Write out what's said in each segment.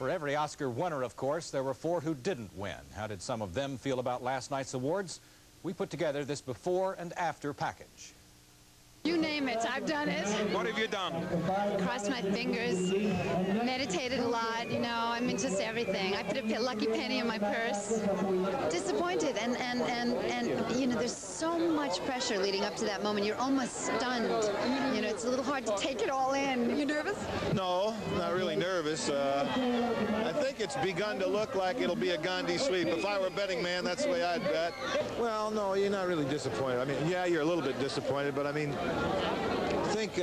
For every Oscar winner, of course, there were 4 who didn't win. How did some of them feel about last night's awards? We put together this before and after package. You name it, I've done it. What have you done? Crossed my fingers, meditated a lot, you know, I'm into everything. I put a lucky penny in my purse. Disappointed, and you know, there's so much pressure leading up to that moment. You're almost stunned. You know, it's a little hard to take it all in. You nervous? No, not really nervous. I think it's begun to look like it'll be a Gandhi sweep. If I were a betting man, that's the way I'd bet. Well, no, you're not really disappointed. I mean, yeah, you're a little bit disappointed, but I mean, I think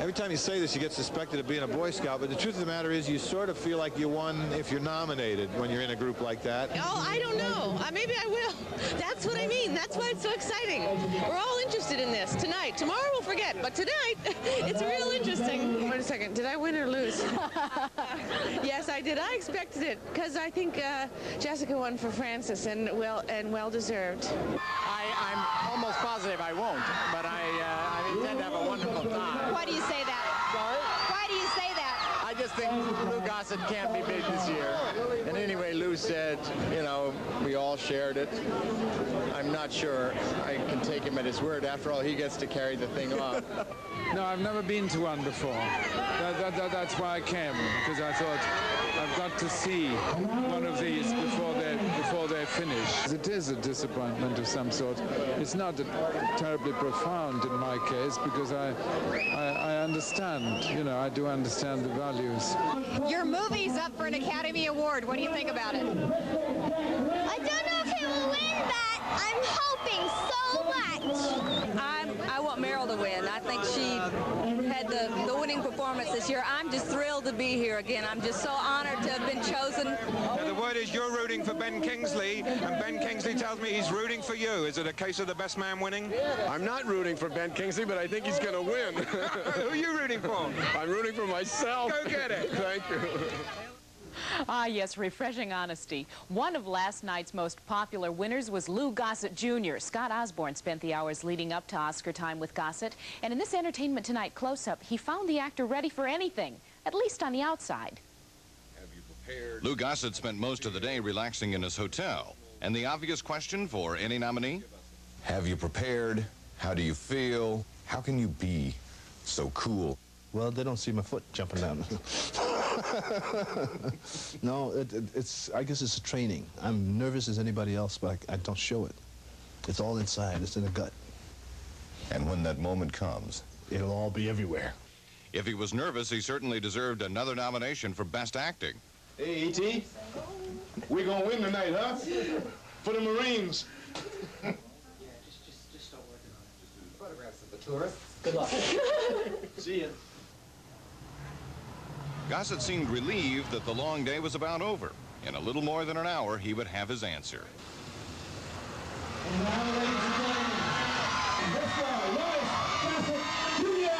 every time you say this, you get suspected of being a Boy Scout, but the truth of the matter is you sort of feel like you won if you're nominated when you're in a group like that. Oh, I don't know. Maybe I will. That's what I mean. That's why it's so exciting. We're all interested in this tonight. Tomorrow we'll forget, but tonight it's real interesting. Wait a second. Did I win or lose? Yes, I did. I expected it because I think Jessica won for Francis, and well deserved. I'm almost positive I won't, but I intend to have a wonderful time. Why do you say that? Sorry? Why do you say that? I just think Louis Gossett can't be big this year. And anyway, Lou said, you know, we all shared it. I'm not sure I can take him at his word. After all, he gets to carry the thing off. No, I've never been to one before. That's why I came, because I thought I've got to see one of these before they're finished. It is a disappointment of some sort. It's not terribly profound in my case, because I understand, you know, I do understand the values. Your movie's up for an Academy Award. What do you think about it? I don't know if he will win, but I'm hoping so much. I want Meryl to win. I think she had the winning performance this year. I'm just thrilled to be here again. I'm just so honored to have been chosen. Now, the word is you're rooting for Ben Kingsley, and Ben Kingsley tells me he's rooting for you. Is it a case of the best man winning? I'm not rooting for Ben Kingsley, but I think he's going to win. Who are you rooting for? I'm rooting for myself. Go get it. Thank you. Ah, yes, refreshing honesty. One of last night's most popular winners was Louis Gossett Jr. Scott Osborne spent the hours leading up to Oscar time with Gossett, and in this Entertainment Tonight close-up, he found the actor ready for anything, at least on the outside. Louis Gossett spent most of the day relaxing in his hotel, and the obvious question for any nominee? Have you prepared? How do you feel? How can you be so cool? Well, they don't see my foot jumping down. No, I guess it's a training. I'm nervous as anybody else, but I don't show it. It's all inside. It's in the gut. And when that moment comes, it'll all be everywhere. If he was nervous, he certainly deserved another nomination for Best Acting. Hey, E.T., we're going to win tonight, huh? For the Marines. Yeah, just start working on it. Photographs of the tourists. Good luck. See ya. Gossett seemed relieved that the long day was about over. In a little more than an hour, he would have his answer. And now, ladies and gentlemen, this one, Louis Gossett Jr.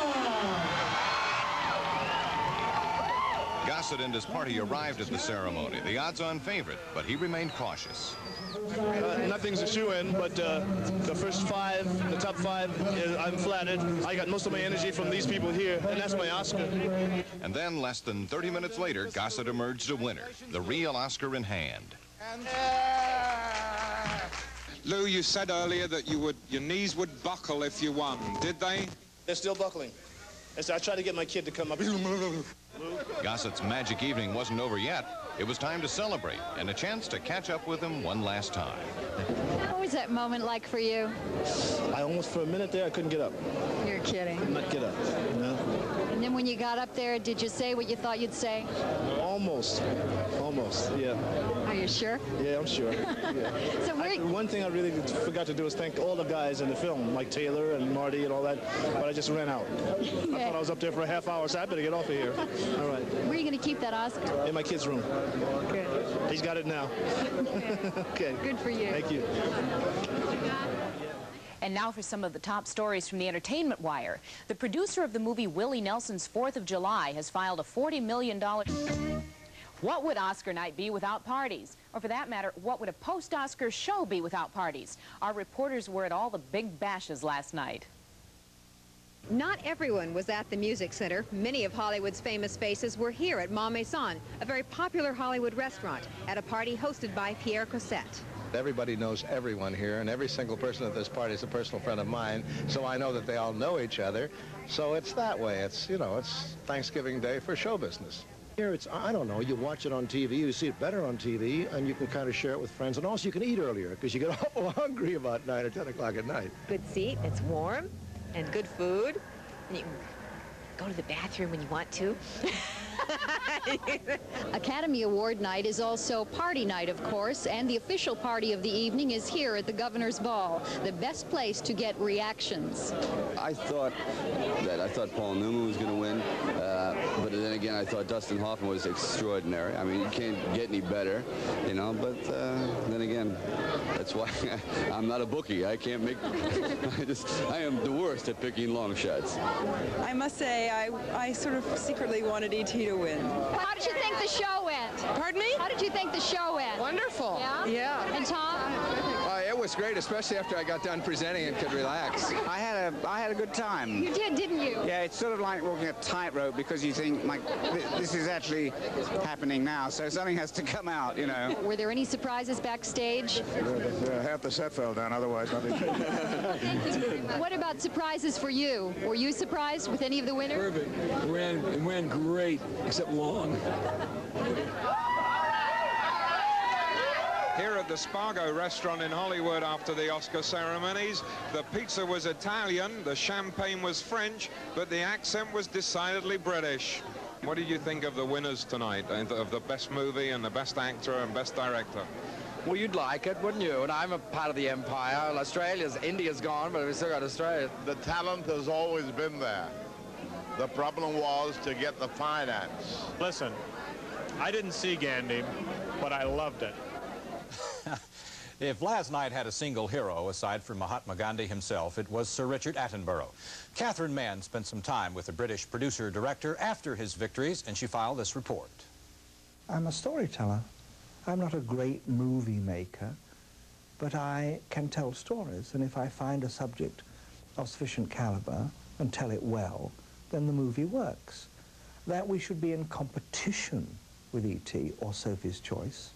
Gossett and his party arrived at the ceremony, the odds-on favorite, but he remained cautious. Nothing's a shoe-in, but the first 5, the top 5, I'm flattered. I got most of my energy from these people here, and that's my Oscar. And then, less than 30 minutes later, Gossett emerged a winner, the real Oscar in hand. Lou, you said earlier that your knees would buckle if you won. Did they? They're still buckling. I tried to get my kid to come up. Gossett's magic evening wasn't over yet. It was time to celebrate and a chance to catch up with him one last time. What was that moment like for you? I almost, for a minute there, I couldn't get up. You're kidding. Could not get up, you know? And then when you got up there, did you say what you thought you'd say? Almost, yeah. Are you sure? Yeah, I'm sure. Yeah. So one thing I really forgot to do is thank all the guys in the film, like Taylor and Marty and all that, but I just ran out. I thought I was up there for a half hour, so I better get off of here. All right. Where are you going to keep that Oscar? In my kid's room. Good. He's got it now. Okay. Good for you. Thank you. And now for some of the top stories from the Entertainment Wire. The producer of the movie Willie Nelson's 4th of July has filed a $40 million... What would Oscar night be without parties? Or for that matter, what would a post-Oscar show be without parties? Our reporters were at all the big bashes last night. Not everyone was at the Music Center. Many of Hollywood's famous faces were here at Ma Maison, a very popular Hollywood restaurant, at a party hosted by Pierre Cossette. Everybody knows everyone here, and every single person at this party is a personal friend of mine, so I know that they all know each other. So it's that way. It's, you know, it's Thanksgiving Day for show business. Here it's, I don't know, you watch it on TV, you see it better on TV, and you can kind of share it with friends, and also you can eat earlier, because you get awful hungry about 9 or 10 o'clock at night. Good seat, it's warm, and good food, and you can go to the bathroom when you want to. Academy Award night is also party night, of course, and the official party of the evening is here at the Governor's Ball, the best place to get reactions. I thought Paul Newman was going to win, but then again, I thought Dustin Hoffman was extraordinary. I mean, you can't get any better, you know, but then again, that's why I'm not a bookie. I can't make, I am the worst at picking long shots. I must say, I sort of secretly wanted E.T. to win. How did you think the show went? Pardon me? How did you think the show went? Wonderful. Yeah? Yeah. And Tom? It was great, especially after I got done presenting and could relax. I had a good time. You did, didn't you? Yeah, it's sort of like walking a tightrope because you think, like, this is actually happening now, so something has to come out, you know. Were there any surprises backstage? Half the set fell down, otherwise nothing. What about surprises for you? Were you surprised with any of the winners? Perfect. It ran great, except long. Here at the Spargo restaurant in Hollywood after the Oscar ceremonies, the pizza was Italian, the champagne was French, but the accent was decidedly British. What did you think of the winners tonight, of the best movie and the best actor and best director? Well, you'd like it, wouldn't you? And I'm a part of the empire. India's gone, but we still got Australia. The talent has always been there. The problem was to get the finance. Listen, I didn't see Gandhi, but I loved it. If last night had a single hero, aside from Mahatma Gandhi himself, it was Sir Richard Attenborough. Catherine Mann spent some time with the British producer-director after his victories, and she filed this report. I'm a storyteller. I'm not a great movie maker, but I can tell stories, and if I find a subject of sufficient caliber and tell it well, then the movie works. That we should be in competition with E.T. or Sophie's Choice,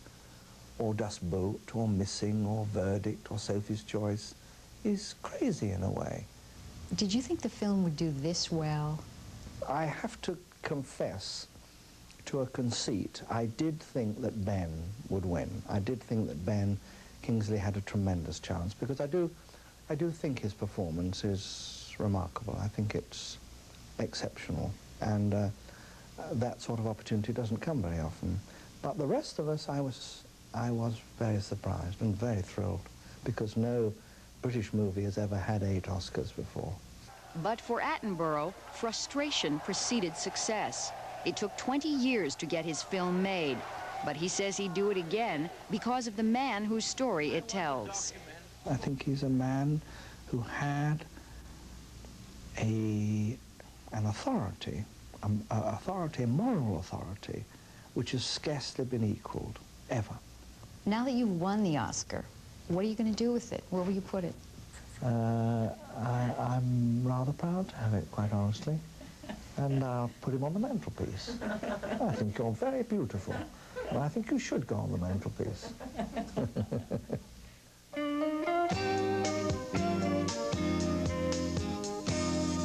or Dust Boat, or Missing, or Verdict, or Sophie's Choice, is crazy in a way. Did you think the film would do this well? I have to confess to a conceit. I did think that Ben would win. I did think that Ben Kingsley had a tremendous chance, because I do think his performance is remarkable. I think it's exceptional, and that sort of opportunity doesn't come very often. But the rest of us, I was very surprised and very thrilled, because no British movie has ever had 8 Oscars before. But for Attenborough, frustration preceded success. It took 20 years to get his film made, but he says he'd do it again because of the man whose story it tells. I think he's a man who had an authority, a moral authority, which has scarcely been equaled, ever. Now that you've won the Oscar, what are you going to do with it? Where will you put it? I'm rather proud to have it, quite honestly. And I'll put him on the mantelpiece. I think you're very beautiful. And I think you should go on the mantelpiece.